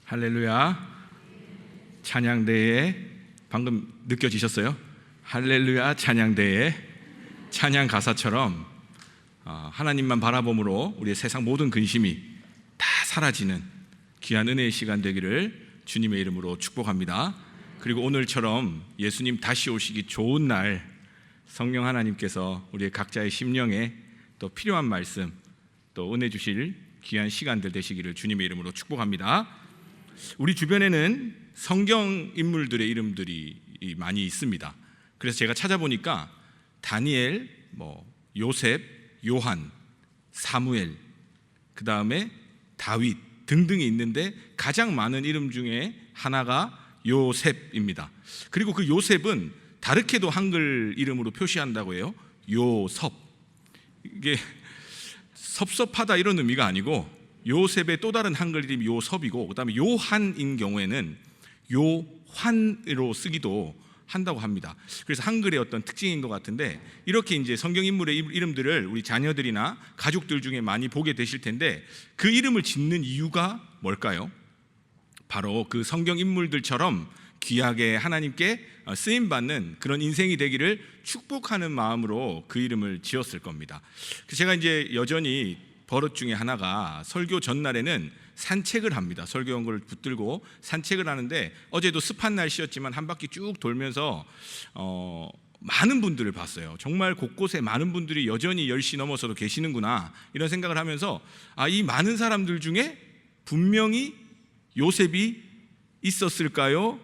할렐루야. 찬양대에 방금 느껴지셨어요? 할렐루야 찬양대에 찬양 가사처럼 하나님만 바라봄으로 우리의 세상 모든 근심이 다 사라지는 귀한 은혜의 시간 되기를 주님의 이름으로 축복합니다. 그리고 오늘처럼 예수님 다시 오시기 좋은 날 성령 하나님께서 우리의 각자의 심령에 또 필요한 말씀 또 은혜 주실 귀한 시간들 되시기를 주님의 이름으로 축복합니다. 우리 주변에는 성경 인물들의 이름들이 많이 있습니다. 그래서 제가 찾아보니까 다니엘, 요셉, 요한, 사무엘, 그 다음에 다윗 등등이 있는데 가장 많은 이름 중에 하나가 요셉입니다. 그리고 그 요셉은 다르게도 한글 이름으로 표시한다고 해요. 요섭. 이게 섭섭하다 이런 의미가 아니고 요셉의 또 다른 한글 이름이 요섭이고, 그 다음에 요한인 경우에는 요환으로 쓰기도 한다고 합니다. 그래서 한글의 어떤 특징인 것 같은데, 이렇게 이제 성경 인물의 이름들을 우리 자녀들이나 가족들 중에 많이 보게 되실 텐데, 그 이름을 짓는 이유가 뭘까요? 바로 그 성경 인물들처럼 귀하게 하나님께 쓰임받는 그런 인생이 되기를 축복하는 마음으로 그 이름을 지었을 겁니다. 제가 이제 여전히 버릇 중에 하나가 설교 전날에는 산책을 합니다. 설교 연구를 붙들고 산책을 하는데, 어제도 습한 날씨였지만 한 바퀴 쭉 돌면서 많은 분들을 봤어요. 정말 곳곳에 많은 분들이 여전히 10시 넘어서도 계시는구나 이런 생각을 하면서 이 많은 사람들 중에 분명히 요셉이 있었을까요?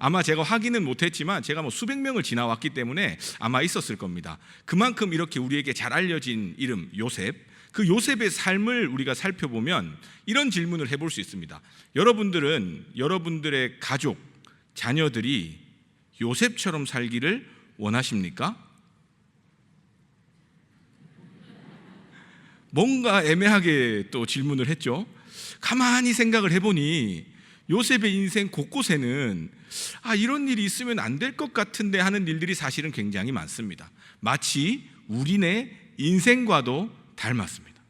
아마 제가 확인은 못했지만 제가 수백 명을 지나왔기 때문에 아마 있었을 겁니다. 그만큼 이렇게 우리에게 잘 알려진 이름 요셉, 그 요셉의 삶을 우리가 살펴보면 이런 질문을 해볼 수 있습니다. 여러분들은 여러분들의 가족, 자녀들이 요셉처럼 살기를 원하십니까? 뭔가 애매하게 또 질문을 했죠. 가만히 생각을 해보니 요셉의 인생 곳곳에는 이런 일이 있으면 안 될 것 같은데 하는 일들이 사실은 굉장히 많습니다. 마치 우리네 인생과도 닮았습니다.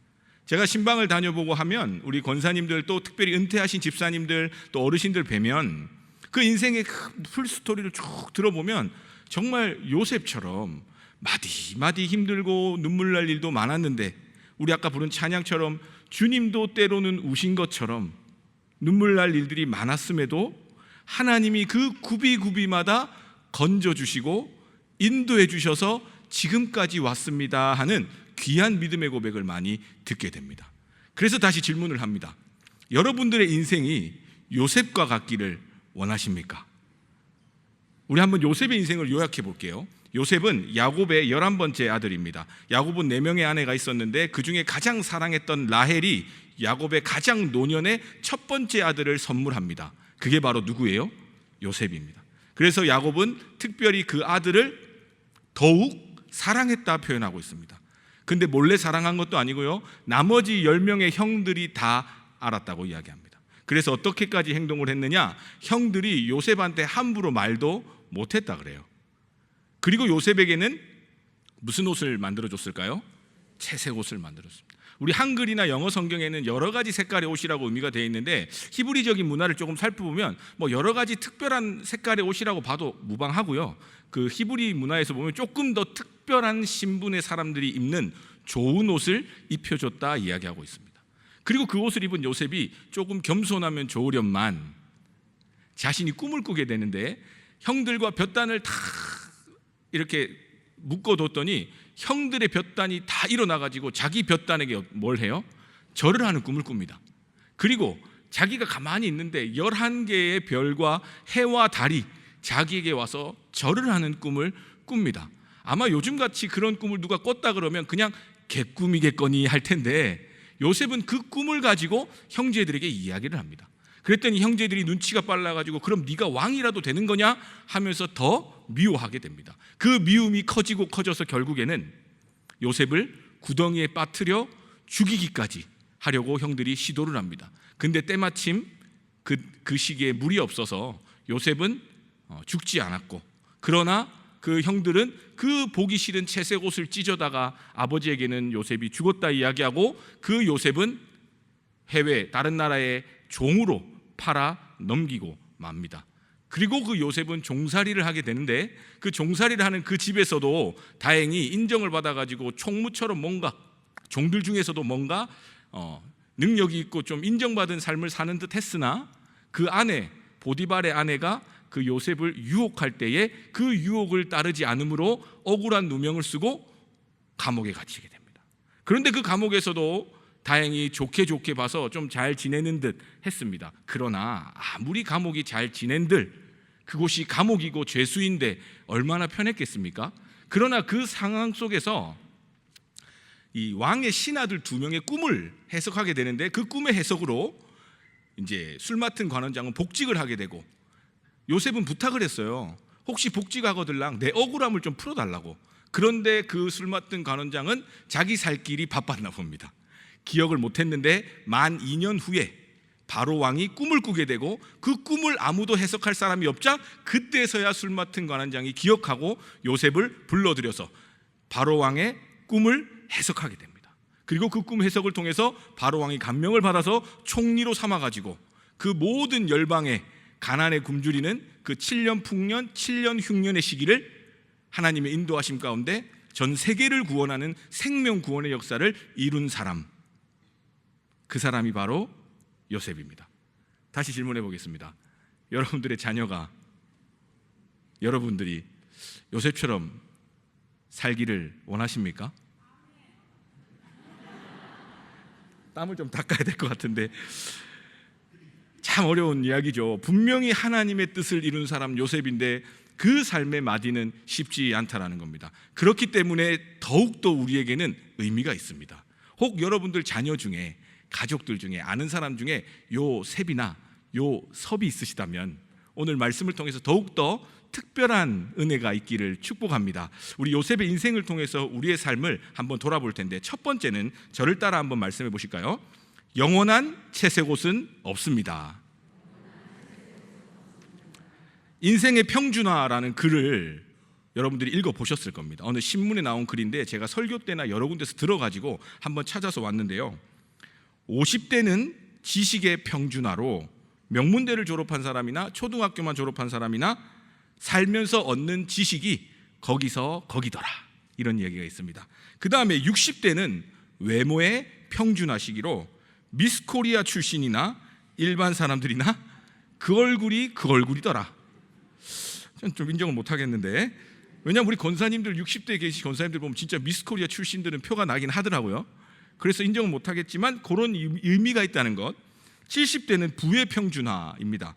제가 신방을 다녀보고 하면 우리 권사님들, 또 특별히 은퇴하신 집사님들, 또 어르신들 뵈면 그 인생의 풀스토리를 쭉 들어보면 정말 요셉처럼 마디마디 힘들고 눈물 날 일도 많았는데, 우리 아까 부른 찬양처럼 주님도 때로는 우신 것처럼 눈물 날 일들이 많았음에도 하나님이 그 구비구비마다 건져주시고 인도해 주셔서 지금까지 왔습니다 하는 귀한 믿음의 고백을 많이 듣게 됩니다. 그래서 다시 질문을 합니다. 여러분들의 인생이 요셉과 같기를 원하십니까? 우리 한번 요셉의 인생을 요약해 볼게요. 요셉은 야곱의 11번째 아들입니다. 야곱은 4명의 아내가 있었는데 그 중에 가장 사랑했던 라헬이 야곱의 가장 노년의 첫 번째 아들을 선물합니다. 그게 바로 누구예요? 요셉입니다. 그래서 야곱은 특별히 그 아들을 더욱 사랑했다 표현하고 있습니다. 근데 몰래 사랑한 것도 아니고요, 나머지 10명의 형들이 다 알았다고 이야기합니다. 그래서 어떻게까지 행동을 했느냐, 형들이 요셉한테 함부로 말도 못했다 그래요. 그리고 요셉에게는 무슨 옷을 만들어줬을까요? 채색 옷을 만들었습니다. 우리 한글이나 영어 성경에는 여러 가지 색깔의 옷이라고 의미가 되어 있는데, 히브리적인 문화를 조금 살펴보면 여러 가지 특별한 색깔의 옷이라고 봐도 무방하고요, 그 히브리 문화에서 보면 조금 더 특별한 신분의 사람들이 입는 좋은 옷을 입혀줬다 이야기하고 있습니다. 그리고 그 옷을 입은 요셉이 조금 겸손하면 좋으련만 자신이 꿈을 꾸게 되는데, 형들과 볕단을 다 이렇게 묶어뒀더니 형들의 볕단이 다 일어나가지고 자기 볕단에게 뭘 해요? 절을 하는 꿈을 꿉니다. 그리고 자기가 가만히 있는데 11개의 별과 해와 달이 자기에게 와서 절을 하는 꿈을 꿉니다. 아마 요즘같이 그런 꿈을 누가 꿨다 그러면 그냥 개꿈이겠거니 할 텐데, 요셉은 그 꿈을 가지고 형제들에게 이야기를 합니다. 그랬더니 형제들이 눈치가 빨라가지고 그럼 네가 왕이라도 되는 거냐 하면서 더 미워하게 됩니다. 그 미움이 커지고 커져서 결국에는 요셉을 구덩이에 빠뜨려 죽이기까지 하려고 형들이 시도를 합니다. 근데 때마침 그 시기에 물이 없어서 요셉은 죽지 않았고, 그러나 그 형들은 그 보기 싫은 채색 옷을 찢어다가 아버지에게는 요셉이 죽었다 이야기하고, 그 요셉은 해외 다른 나라의 종으로 팔아 넘기고 맙니다. 그리고 그 요셉은 종살이를 하게 되는데 그 종살이를 하는 그 집에서도 다행히 인정을 받아가지고 총무처럼 뭔가 종들 중에서도 뭔가 능력이 있고 좀 인정받은 삶을 사는 듯 했으나 그 아내 보디발의 아내가 그 요셉을 유혹할 때에 그 유혹을 따르지 않으므로 억울한 누명을 쓰고 감옥에 갇히게 됩니다. 그런데 그 감옥에서도 다행히 좋게 봐서 좀 잘 지내는 듯 했습니다. 그러나 아무리 감옥이 잘 지낸들 그곳이 감옥이고 죄수인데 얼마나 편했겠습니까? 그러나 그 상황 속에서 이 왕의 신하들 2명의 꿈을 해석하게 되는데 그 꿈의 해석으로 이제 술 맡은 관원장은 복직을 하게 되고 요셉은 부탁을 했어요. 혹시 복직하거들랑 내 억울함을 좀 풀어달라고. 그런데 그 술 맡은 관원장은 자기 살 길이 바빴나 봅니다. 기억을 못했는데 만 2년 후에 바로 왕이 꿈을 꾸게 되고 그 꿈을 아무도 해석할 사람이 없자 그때서야 술 맡은 관원장이 기억하고 요셉을 불러들여서 바로 왕의 꿈을 해석하게 됩니다. 그리고 그 꿈 해석을 통해서 바로 왕이 감명을 받아서 총리로 삼아가지고 그 모든 열방의 가난에 굶주리는 그 7년 풍년 7년 흉년의 시기를 하나님의 인도하심 가운데 전 세계를 구원하는 생명 구원의 역사를 이룬 사람, 그 사람이 바로 요셉입니다. 다시 질문해 보겠습니다. 여러분들의 자녀가 여러분들이 요셉처럼 살기를 원하십니까? 땀을 좀 닦아야 될 것 같은데 참 어려운 이야기죠. 분명히 하나님의 뜻을 이룬 사람 요셉인데 그 삶의 마디는 쉽지 않다라는 겁니다. 그렇기 때문에 더욱더 우리에게는 의미가 있습니다. 혹 여러분들 자녀 중에 가족들 중에 아는 사람 중에 요셉이나 요섭이 있으시다면 오늘 말씀을 통해서 더욱더 특별한 은혜가 있기를 축복합니다. 우리 요셉의 인생을 통해서 우리의 삶을 한번 돌아볼 텐데 첫 번째는 저를 따라 한번 말씀해 보실까요? 영원한 채색옷은 없습니다. 인생의 평준화라는 글을 여러분들이 읽어보셨을 겁니다. 어느 신문에 나온 글인데 제가 설교 때나 여러 군데서 들어가지고 한번 찾아서 왔는데요. 50대는 지식의 평준화로 명문대를 졸업한 사람이나 초등학교만 졸업한 사람이나 살면서 얻는 지식이 거기서 거기더라, 이런 얘기가 있습니다. 그 다음에 60대는 외모의 평준화 시기로 미스 코리아 출신이나 일반 사람들이나 그 얼굴이더라. 전 좀 인정을 못 하겠는데, 왜냐하면 우리 권사님들 60대에 계신 권사님들 보면 진짜 미스 코리아 출신들은 표가 나긴 하더라고요. 그래서 인정은 못 하겠지만 그런 의미가 있다는 것. 70대는 부의 평준화입니다.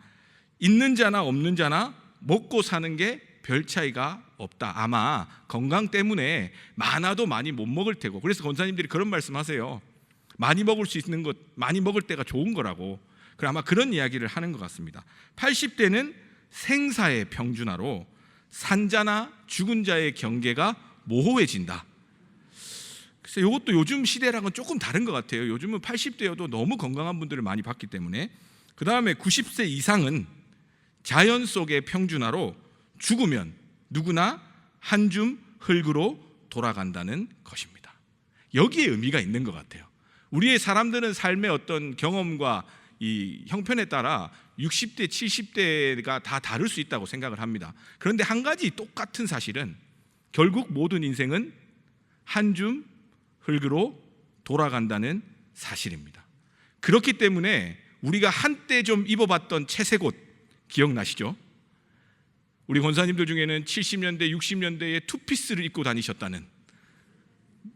있는 자나 없는 자나 먹고 사는 게 별 차이가 없다. 아마 건강 때문에 많아도 많이 못 먹을 테고, 그래서 권사님들이 그런 말씀하세요. 많이 먹을 수 있는 것, 많이 먹을 때가 좋은 거라고. 아마 그런 이야기를 하는 것 같습니다. 80대는 생사의 평준화로 산자나 죽은 자의 경계가 모호해진다. 글쎄 이것도 요즘 시대랑은 조금 다른 것 같아요. 요즘은 80대여도 너무 건강한 분들을 많이 봤기 때문에. 그 다음에 90세 이상은 자연 속의 평준화로 죽으면 누구나 한 줌 흙으로 돌아간다는 것입니다. 여기에 의미가 있는 것 같아요. 우리의 사람들은 삶의 어떤 경험과 이 형편에 따라 60대, 70대가 다 다를 수 있다고 생각을 합니다. 그런데 한 가지 똑같은 사실은 결국 모든 인생은 한 줌 흙으로 돌아간다는 사실입니다. 그렇기 때문에 우리가 한때 좀 입어봤던 채색옷 기억나시죠? 우리 권사님들 중에는 70년대, 60년대에 투피스를 입고 다니셨다는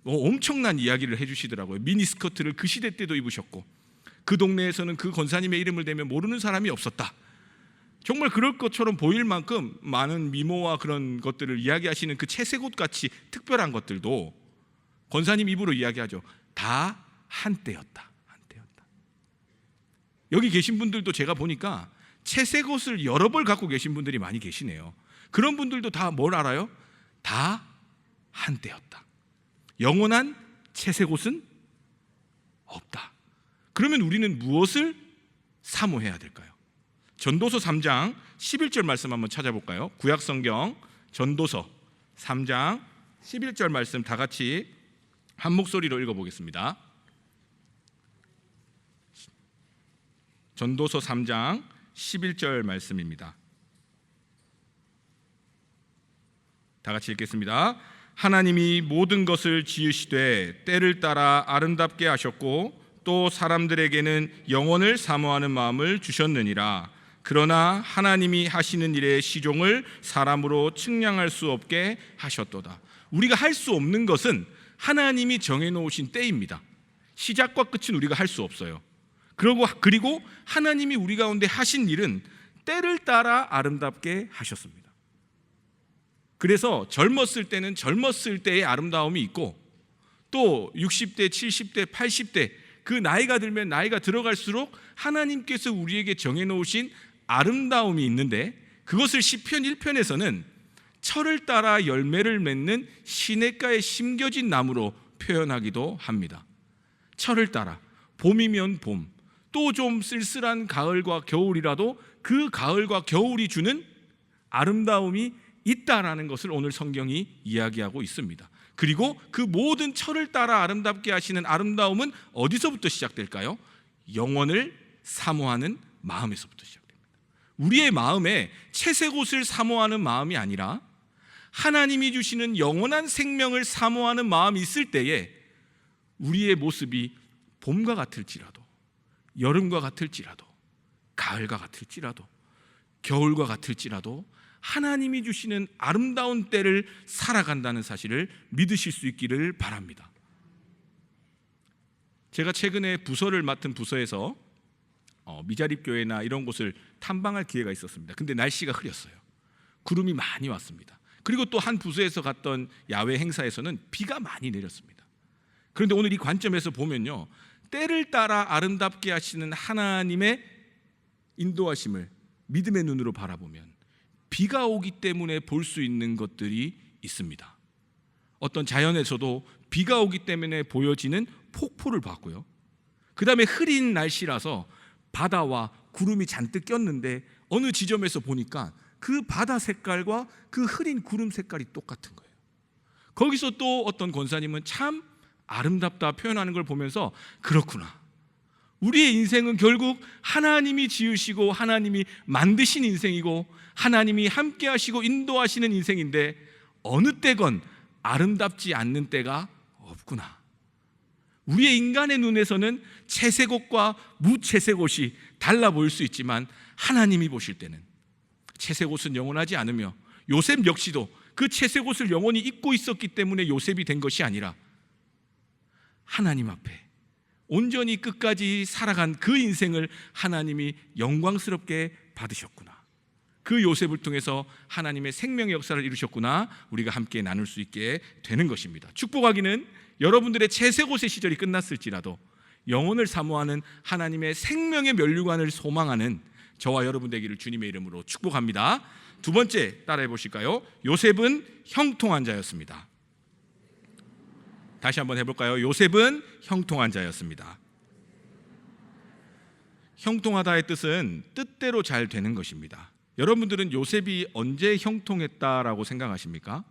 엄청난 이야기를 해주시더라고요. 미니스커트를 그 시대 때도 입으셨고 그 동네에서는 그 권사님의 이름을 대면 모르는 사람이 없었다. 정말 그럴 것처럼 보일 만큼 많은 미모와 그런 것들을 이야기하시는 그 채색옷 같이 특별한 것들도 권사님 입으로 이야기하죠. 다 한때였다. 한때였다. 여기 계신 분들도 제가 보니까 채색옷을 여러 벌 갖고 계신 분들이 많이 계시네요. 그런 분들도 다 뭘 알아요? 다 한때였다. 영원한 채색옷은 없다. 그러면 우리는 무엇을 사모해야 될까요? 전도서 3장 11절 말씀 한번 찾아볼까요? 구약성경 전도서 3장 11절 말씀 다 같이 한 목소리로 읽어보겠습니다. 전도서 3장 11절 말씀입니다. 다 같이 읽겠습니다. 하나님이 모든 것을 지으시되 때를 따라 아름답게 하셨고 또 사람들에게는 영원을 사모하는 마음을 주셨느니라. 그러나 하나님이 하시는 일의 시종을 사람으로 측량할 수 없게 하셨도다. 우리가 할 수 없는 것은 하나님이 정해놓으신 때입니다. 시작과 끝은 우리가 할 수 없어요. 그리고 하나님이 우리 가운데 하신 일은 때를 따라 아름답게 하셨습니다. 그래서 젊었을 때는 젊었을 때의 아름다움이 있고 또 60대, 70대, 80대 그 나이가 들면 나이가 들어갈수록 하나님께서 우리에게 정해놓으신 아름다움이 있는데 그것을 시편 1편에서는 철을 따라 열매를 맺는 시냇가에 심겨진 나무로 표현하기도 합니다. 철을 따라 봄이면 봄, 또 좀 쓸쓸한 가을과 겨울이라도 그 가을과 겨울이 주는 아름다움이 있다라는 것을 오늘 성경이 이야기하고 있습니다. 그리고 그 모든 철을 따라 아름답게 하시는 아름다움은 어디서부터 시작될까요? 영원을 사모하는 마음에서부터 시작됩니다. 우리의 마음에 채색 옷을 사모하는 마음이 아니라 하나님이 주시는 영원한 생명을 사모하는 마음이 있을 때에 우리의 모습이 봄과 같을지라도 여름과 같을지라도 가을과 같을지라도 겨울과 같을지라도 하나님이 주시는 아름다운 때를 살아간다는 사실을 믿으실 수 있기를 바랍니다. 제가 최근에 부서를 맡은 부서에서 미자립교회나 이런 곳을 탐방할 기회가 있었습니다. 근데 날씨가 흐렸어요. 구름이 많이 왔습니다. 그리고 또 한 부서에서 갔던 야외 행사에서는 비가 많이 내렸습니다. 그런데 오늘 이 관점에서 보면요, 때를 따라 아름답게 하시는 하나님의 인도하심을 믿음의 눈으로 바라보면 비가 오기 때문에 볼 수 있는 것들이 있습니다. 어떤 자연에서도 비가 오기 때문에 보여지는 폭포를 봤고요. 그 다음에 흐린 날씨라서 바다와 구름이 잔뜩 꼈는데 어느 지점에서 보니까 그 바다 색깔과 그 흐린 구름 색깔이 똑같은 거예요. 거기서 또 어떤 권사님은 참 아름답다 표현하는 걸 보면서 그렇구나, 우리의 인생은 결국 하나님이 지으시고 하나님이 만드신 인생이고 하나님이 함께 하시고 인도하시는 인생인데 어느 때건 아름답지 않는 때가 없구나. 우리의 인간의 눈에서는 채색 옷과 무채색 옷이 달라 보일 수 있지만 하나님이 보실 때는 채색 옷은 영원하지 않으며 요셉 역시도 그 채색 옷을 영원히 입고 있었기 때문에 요셉이 된 것이 아니라 하나님 앞에 온전히 끝까지 살아간 그 인생을 하나님이 영광스럽게 받으셨구나. 그 요셉을 통해서 하나님의 생명의 역사를 이루셨구나. 우리가 함께 나눌 수 있게 되는 것입니다. 축복하기는 여러분들의 채색 옷의 시절이 끝났을지라도 영혼을 사모하는 하나님의 생명의 면류관을 소망하는 저와 여러분 되기를 주님의 이름으로 축복합니다. 두 번째 따라해 보실까요? 요셉은 형통한 자였습니다. 다시 한번 해볼까요? 요셉은 형통한 자였습니다. 형통하다의 뜻은 뜻대로 잘 되는 것입니다. 여러분들은 요셉이 언제 형통했다라고 생각하십니까?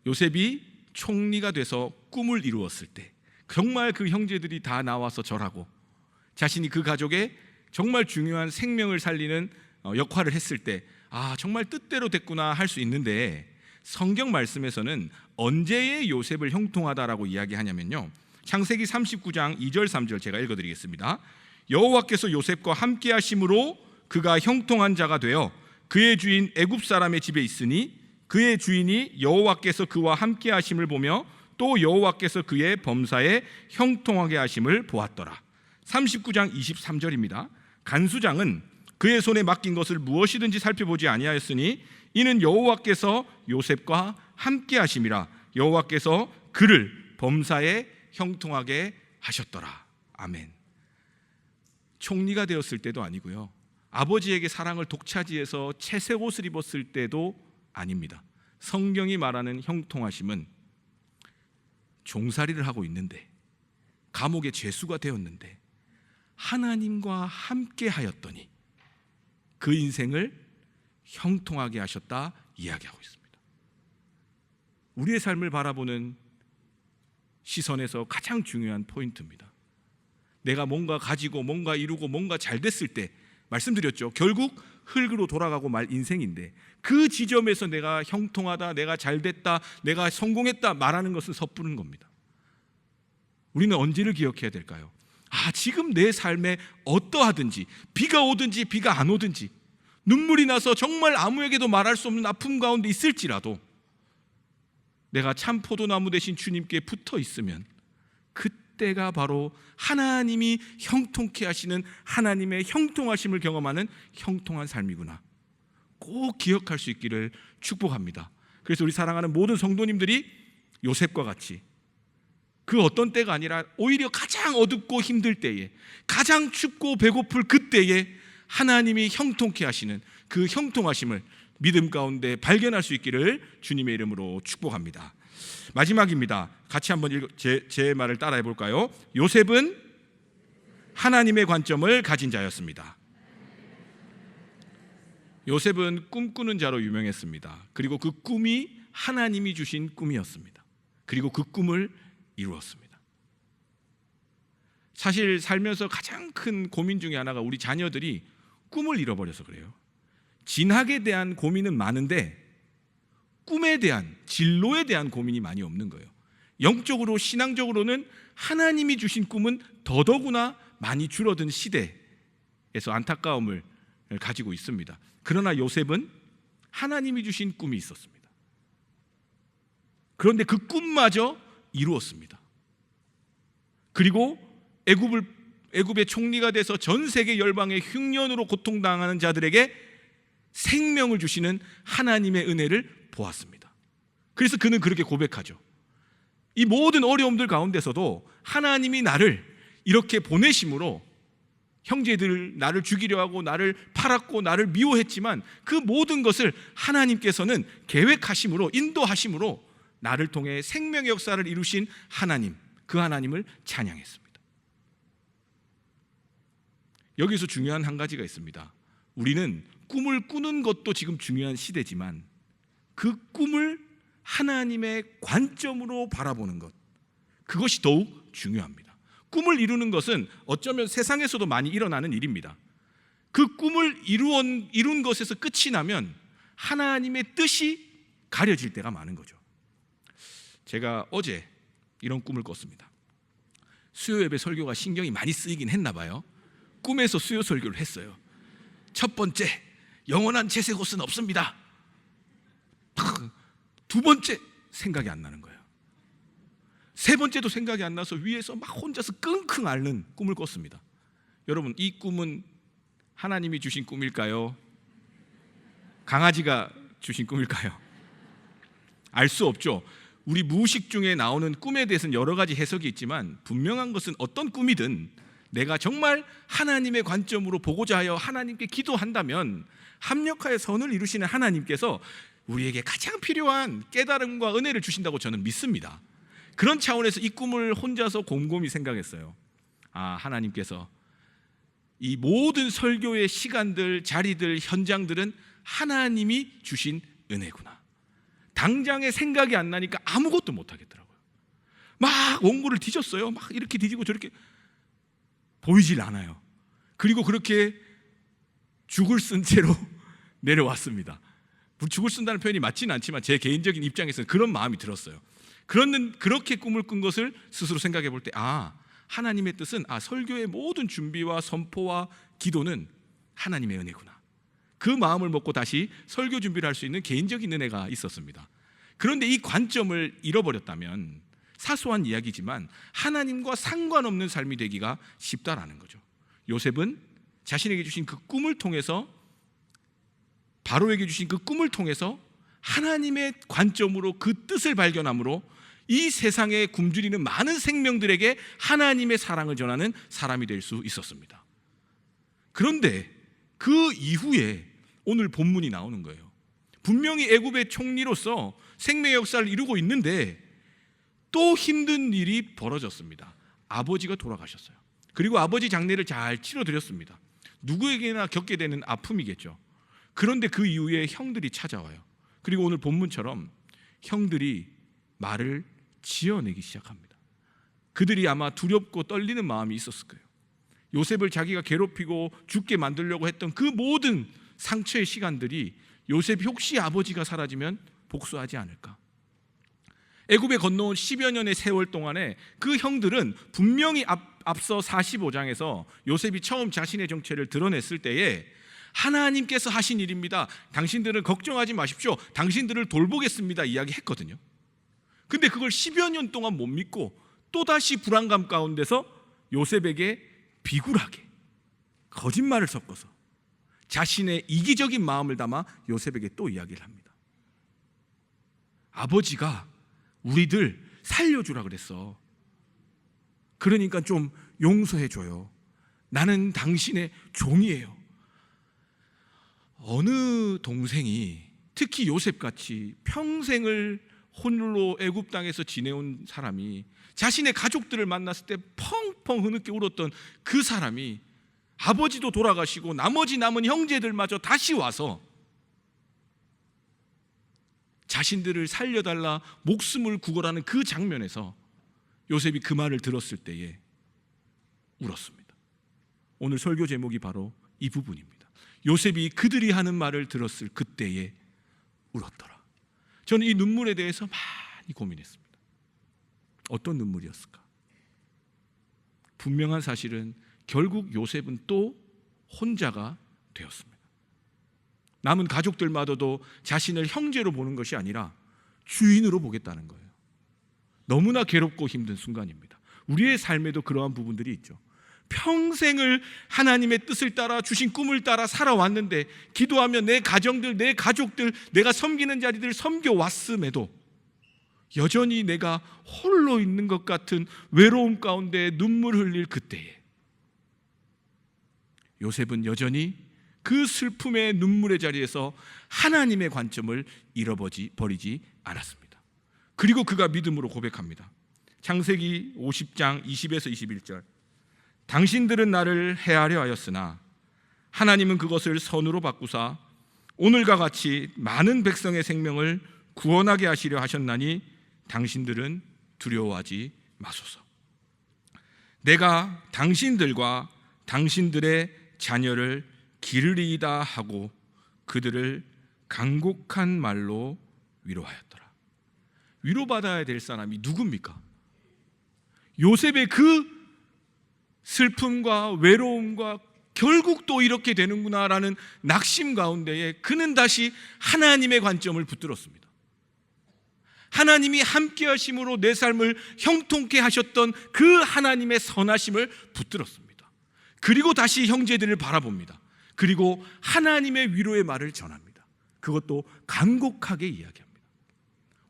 요셉이 총리가 돼서 꿈을 이루었을 때, 정말 그 형제들이 다 나와서 절하고 자신이 그 가족의 정말 중요한 생명을 살리는 역할을 했을 때, 아, 정말 뜻대로 됐구나 할 수 있는데, 성경 말씀에서는 언제의 요셉을 형통하다라고 이야기하냐면요, 창세기 39장 2절 3절 제가 읽어드리겠습니다. 여호와께서 요셉과 함께 하심으로 그가 형통한 자가 되어 그의 주인 애굽 사람의 집에 있으니 그의 주인이 여호와께서 그와 함께 하심을 보며 또 여호와께서 그의 범사에 형통하게 하심을 보았더라. 39장 23절입니다. 간수장은 그의 손에 맡긴 것을 무엇이든지 살펴보지 아니하였으니 이는 여호와께서 요셉과 함께 하심이라. 여호와께서 그를 범사에 형통하게 하셨더라. 아멘. 총리가 되었을 때도 아니고요, 아버지에게 사랑을 독차지해서 채색 옷을 입었을 때도 아닙니다. 성경이 말하는 형통하심은 종살이를 하고 있는데, 감옥의 죄수가 되었는데 하나님과 함께 하였더니 그 인생을 형통하게 하셨다 이야기하고 있습니다. 우리의 삶을 바라보는 시선에서 가장 중요한 포인트입니다. 내가 뭔가 가지고 뭔가 이루고 뭔가 잘 됐을 때, 말씀드렸죠, 결국 흙으로 돌아가고 말 인생인데, 그 지점에서 내가 형통하다, 내가 잘 됐다, 내가 성공했다 말하는 것은 섣부른 겁니다. 우리는 언제를 기억해야 될까요? 지금 내 삶에 어떠하든지, 비가 오든지 비가 안 오든지, 눈물이 나서 정말 아무에게도 말할 수 없는 아픔 가운데 있을지라도 내가 참 포도나무 되신 주님께 붙어 있으면 그때가 바로 하나님이 형통케 하시는, 하나님의 형통하심을 경험하는 형통한 삶이구나, 꼭 기억할 수 있기를 축복합니다. 그래서 우리 사랑하는 모든 성도님들이 요셉과 같이 그 어떤 때가 아니라 오히려 가장 어둡고 힘들 때에, 가장 춥고 배고플 그때에 하나님이 형통케 하시는 그 형통하심을 믿음 가운데 발견할 수 있기를 주님의 이름으로 축복합니다. 마지막입니다. 같이 한번 제 말을 따라해 볼까요? 요셉은 하나님의 관점을 가진 자였습니다. 요셉은 꿈꾸는 자로 유명했습니다. 그리고 그 꿈이 하나님이 주신 꿈이었습니다. 그리고 그 꿈을 이루었습니다. 사실 살면서 가장 큰 고민 중에 하나가 우리 자녀들이 꿈을 잃어버려서 그래요. 진학에 대한 고민은 많은데 꿈에 대한, 진로에 대한 고민이 많이 없는 거예요. 영적으로, 신앙적으로는 하나님이 주신 꿈은 더더구나 많이 줄어든 시대에서 안타까움을 가지고 있습니다. 그러나 요셉은 하나님이 주신 꿈이 있었습니다. 그런데 그 꿈마저 이루었습니다. 그리고 애굽의 총리가 돼서 전 세계 열방의 흉년으로 고통당하는 자들에게 생명을 주시는 하나님의 은혜를 보았습니다. 그래서 그는 그렇게 고백하죠. 이 모든 어려움들 가운데서도 하나님이 나를 이렇게 보내심으로, 형제들 나를 죽이려 하고 나를 팔았고 나를 미워했지만 그 모든 것을 하나님께서는 계획하심으로, 인도하심으로 나를 통해 생명의 역사를 이루신 하나님, 그 하나님을 찬양했습니다. 여기서 중요한 한 가지가 있습니다. 우리는 꿈을 꾸는 것도 지금 중요한 시대지만 그 꿈을 하나님의 관점으로 바라보는 것, 그것이 더욱 중요합니다. 꿈을 이루는 것은 어쩌면 세상에서도 많이 일어나는 일입니다. 그 꿈을 이룬 것에서 끝이 나면 하나님의 뜻이 가려질 때가 많은 거죠. 제가 어제 이런 꿈을 꿨습니다. 수요 예배 설교가 신경이 많이 쓰이긴 했나 봐요. 꿈에서 수요 설교를 했어요. 첫 번째, 영원한 채색 옷은 없습니다. 두 번째, 생각이 안 나는 거예요. 세 번째도 생각이 안 나서 위에서 막 혼자서 끙끙 앓는 꿈을 꿨습니다. 여러분, 이 꿈은 하나님이 주신 꿈일까요? 강아지가 주신 꿈일까요? 알 수 없죠. 우리 무의식 중에 나오는 꿈에 대해서는 여러 가지 해석이 있지만 분명한 것은 어떤 꿈이든 내가 정말 하나님의 관점으로 보고자 하여 하나님께 기도한다면 합력하여 선을 이루시는 하나님께서 우리에게 가장 필요한 깨달음과 은혜를 주신다고 저는 믿습니다. 그런 차원에서 이 꿈을 혼자서 곰곰이 생각했어요. 하나님께서 이 모든 설교의 시간들, 자리들, 현장들은 하나님이 주신 은혜구나. 당장에 생각이 안 나니까 아무것도 못 하겠더라고요. 막 원고를 뒤졌어요. 막 이렇게 뒤지고 저렇게, 보이질 않아요. 그리고 그렇게 죽을 쓴 채로 내려왔습니다. 죽을 쓴다는 표현이 맞지는 않지만 제 개인적인 입장에서는 그런 마음이 들었어요. 그렇게 꿈을 꾼 것을 스스로 생각해 볼 때, 하나님의 뜻은 설교의 모든 준비와 선포와 기도는 하나님의 은혜구나. 그 마음을 먹고 다시 설교 준비를 할 수 있는 개인적인 은혜가 있었습니다. 그런데 이 관점을 잃어버렸다면 사소한 이야기지만 하나님과 상관없는 삶이 되기가 쉽다라는 거죠. 요셉은 자신에게 주신 그 꿈을 통해서, 바로에게 주신 그 꿈을 통해서 하나님의 관점으로 그 뜻을 발견함으로 이 세상에 굶주리는 많은 생명들에게 하나님의 사랑을 전하는 사람이 될 수 있었습니다. 그런데 그 이후에 오늘 본문이 나오는 거예요. 분명히 애굽의 총리로서 생명의 역사를 이루고 있는데 또 힘든 일이 벌어졌습니다. 아버지가 돌아가셨어요. 그리고 아버지 장례를 잘 치러드렸습니다. 누구에게나 겪게 되는 아픔이겠죠. 그런데 그 이후에 형들이 찾아와요. 그리고 오늘 본문처럼 형들이 말을 지어내기 시작합니다. 그들이 아마 두렵고 떨리는 마음이 있었을 거예요. 요셉을 자기가 괴롭히고 죽게 만들려고 했던 그 모든 상처의 시간들이 요셉이 혹시 아버지가 사라지면 복수하지 않을까? 애굽에 건너온 10여 년의 세월 동안에 그 형들은 분명히 앞서 45장에서 요셉이 처음 자신의 정체를 드러냈을 때에 하나님께서 하신 일입니다, 당신들은 걱정하지 마십시오, 당신들을 돌보겠습니다 이야기했거든요. 근데 그걸 10여 년 동안 못 믿고 또다시 불안감 가운데서 요셉에게 비굴하게 거짓말을 섞어서 자신의 이기적인 마음을 담아 요셉에게 또 이야기를 합니다. 아버지가 우리들 살려주라 그랬어. 그러니까 좀 용서해줘요. 나는 당신의 종이에요. 어느 동생이 특히 요셉같이 평생을 홀로 애굽 땅에서 지내온 사람이 자신의 가족들을 만났을 때 펑펑 흐느껴 울었던 그 사람이 아버지도 돌아가시고 나머지 남은 형제들마저 다시 와서 자신들을 살려달라 목숨을 구걸하는 그 장면에서 요셉이 그 말을 들었을 때에 울었습니다. 오늘 설교 제목이 바로 이 부분입니다. 요셉이 그들이 하는 말을 들었을 그때에 울었더라. 저는 이 눈물에 대해서 많이 고민했습니다. 어떤 눈물이었을까? 분명한 사실은 결국 요셉은 또 혼자가 되었습니다. 남은 가족들마저도 자신을 형제로 보는 것이 아니라 주인으로 보겠다는 거예요. 너무나 괴롭고 힘든 순간입니다. 우리의 삶에도 그러한 부분들이 있죠. 평생을 하나님의 뜻을 따라 주신 꿈을 따라 살아왔는데, 기도하며 내 가정들, 내 가족들, 내가 섬기는 자리들 섬겨왔음에도 여전히 내가 홀로 있는 것 같은 외로움 가운데 눈물 흘릴 그때에 요셉은 여전히 그 슬픔의 눈물의 자리에서 하나님의 관점을 잃어버리지 않았습니다. 그리고 그가 믿음으로 고백합니다. 창세기 50장 20에서 21절. 당신들은 나를 해하려 하였으나 하나님은 그것을 선으로 바꾸사 오늘과 같이 많은 백성의 생명을 구원하게 하시려 하셨나니 당신들은 두려워하지 마소서. 내가 당신들과 당신들의 자녀를 기르리이다 하고 그들을 간곡한 말로 위로하였더라. 위로받아야 될 사람이 누굽니까? 요셉의 그 슬픔과 외로움과 결국 또 이렇게 되는구나라는 낙심 가운데에 그는 다시 하나님의 관점을 붙들었습니다. 하나님이 함께 하심으로 내 삶을 형통케 하셨던 그 하나님의 선하심을 붙들었습니다. 그리고 다시 형제들을 바라봅니다. 그리고 하나님의 위로의 말을 전합니다. 그것도 간곡하게 이야기합니다.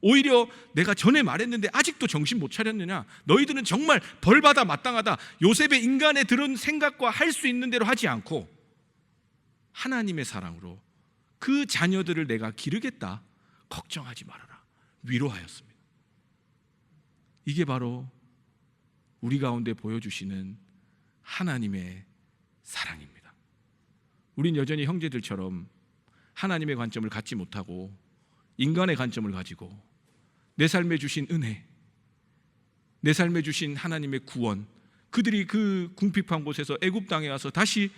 오히려 내가 전에 말했는데 아직도 정신 못 차렸느냐, 너희들은 정말 벌받아 마땅하다, 요셉의 인간에 들은 생각과 할 수 있는 대로 하지 않고 하나님의 사랑으로 그 자녀들을 내가 기르겠다, 걱정하지 말아라, 위로하였습니다. 이게 바로 우리 가운데 보여주시는 하나님의 사랑입니다. 우린 여전히 형제들처럼 하나님의 관점을 갖지 못하고 인간의 관점을 가지고 내 삶에 주신 은혜, 내 삶에 주신 하나님의 구원, 그들이 그 궁핍한 곳에서 애굽 땅에 와서 다시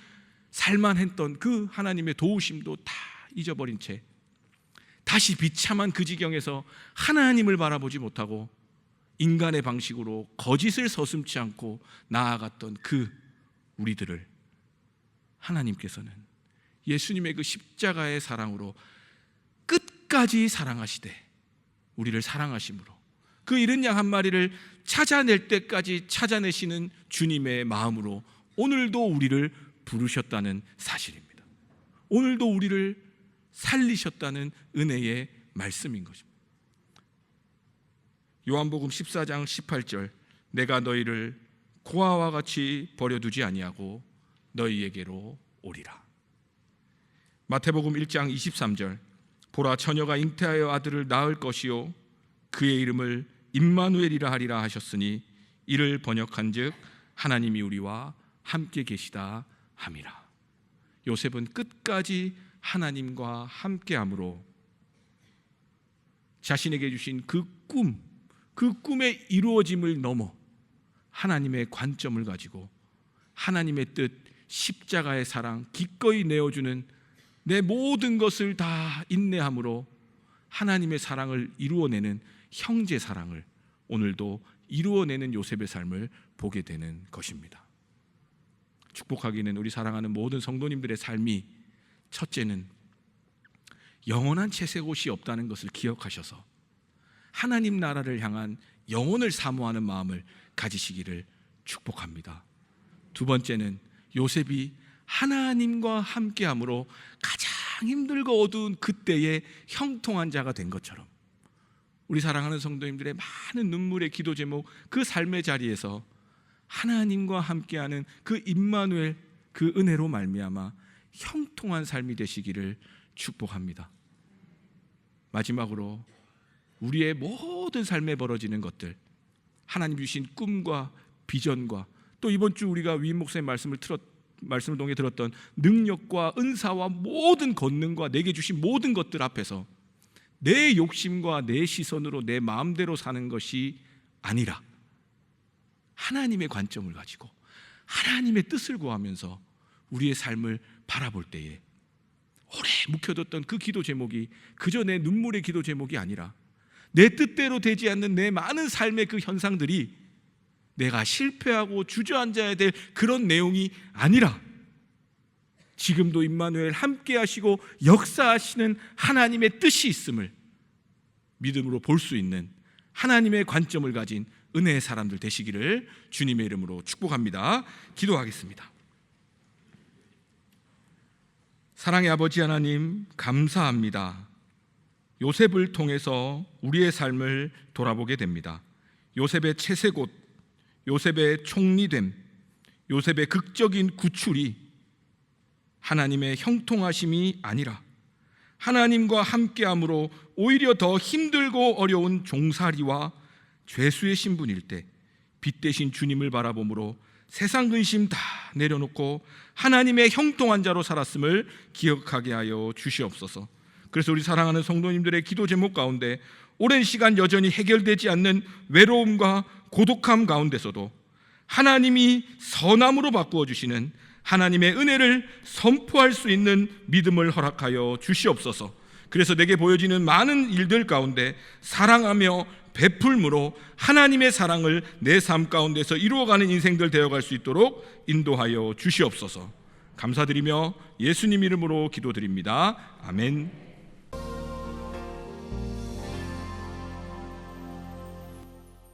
살만했던 그 하나님의 도우심도 다 잊어버린 채 다시 비참한 그 지경에서 하나님을 바라보지 못하고 인간의 방식으로 거짓을 서슴지 않고 나아갔던 그 우리들을 하나님께서는 예수님의 그 십자가의 사랑으로 끝까지 사랑하시되 우리를 사랑하심으로 그 잃은 양 한 마리를 찾아낼 때까지 찾아내시는 주님의 마음으로 오늘도 우리를 부르셨다는 사실입니다. 오늘도 우리를 살리셨다는 은혜의 말씀인 것입니다. 요한복음 14장 18절. 내가 너희를 고아와 같이 버려두지 아니하고 너희에게로 오리라. 마태복음 1장 23절. 보라, 처녀가 잉태하여 아들을 낳을 것이요 그의 이름을 임마누엘이라 하리라 하셨으니 이를 번역한즉 하나님이 우리와 함께 계시다 함이라. 요셉은 끝까지 하나님과 함께함으로 자신에게 주신 그 꿈의 이루어짐을 넘어 하나님의 관점을 가지고 하나님의 뜻, 십자가의 사랑, 기꺼이 내어주는 내 모든 것을 다 인내함으로 하나님의 사랑을 이루어내는 형제 사랑을 오늘도 이루어내는 요셉의 삶을 보게 되는 것입니다. 축복하기는 우리 사랑하는 모든 성도님들의 삶이 첫째는 영원한 채색 옷이 없다는 것을 기억하셔서 하나님 나라를 향한 영혼을 사모하는 마음을 가지시기를 축복합니다. 두 번째는 요셉이 하나님과 함께함으로 가장 힘들고 어두운 그때에 형통한 자가 된 것처럼 우리 사랑하는 성도님들의 많은 눈물의 기도 제목, 그 삶의 자리에서 하나님과 함께하는 그 임마누엘, 그 은혜로 말미암아 형통한 삶이 되시기를 축복합니다. 마지막으로 우리의 모든 삶에 벌어지는 것들, 하나님 주신 꿈과 비전과 또 이번 주 우리가 위임 목사의 말씀을 통해 들었던 능력과 은사와 모든 권능과 내게 주신 모든 것들 앞에서 내 욕심과 내 시선으로 내 마음대로 사는 것이 아니라 하나님의 관점을 가지고 하나님의 뜻을 구하면서 우리의 삶을 바라볼 때에 오래 묵혀뒀던 그 기도 제목이 그저 내 눈물의 기도 제목이 아니라 내 뜻대로 되지 않는 내 많은 삶의 그 현상들이 내가 실패하고 주저앉아야 될 그런 내용이 아니라 지금도 임마누엘 함께 하시고 역사하시는 하나님의 뜻이 있음을 믿음으로 볼 수 있는 하나님의 관점을 가진 은혜의 사람들 되시기를 주님의 이름으로 축복합니다. 기도하겠습니다. 사랑의 아버지 하나님, 감사합니다. 요셉을 통해서 우리의 삶을 돌아보게 됩니다. 요셉의 채색옷, 요셉의 총리됨, 요셉의 극적인 구출이 하나님의 형통하심이 아니라 하나님과 함께함으로 오히려 더 힘들고 어려운 종살이와 죄수의 신분일 때 빛 대신 주님을 바라봄으로 세상 근심 다 내려놓고 하나님의 형통한 자로 살았음을 기억하게 하여 주시옵소서. 그래서 우리 사랑하는 성도님들의 기도 제목 가운데 오랜 시간 여전히 해결되지 않는 외로움과 고독함 가운데서도 하나님이 선함으로 바꾸어 주시는 하나님의 은혜를 선포할 수 있는 믿음을 허락하여 주시옵소서. 그래서 내게 보여지는 많은 일들 가운데 사랑하며 베풀므로 하나님의 사랑을 내 삶 가운데서 이루어가는 인생들 되어갈 수 있도록 인도하여 주시옵소서. 감사드리며 예수님 이름으로 기도드립니다. 아멘.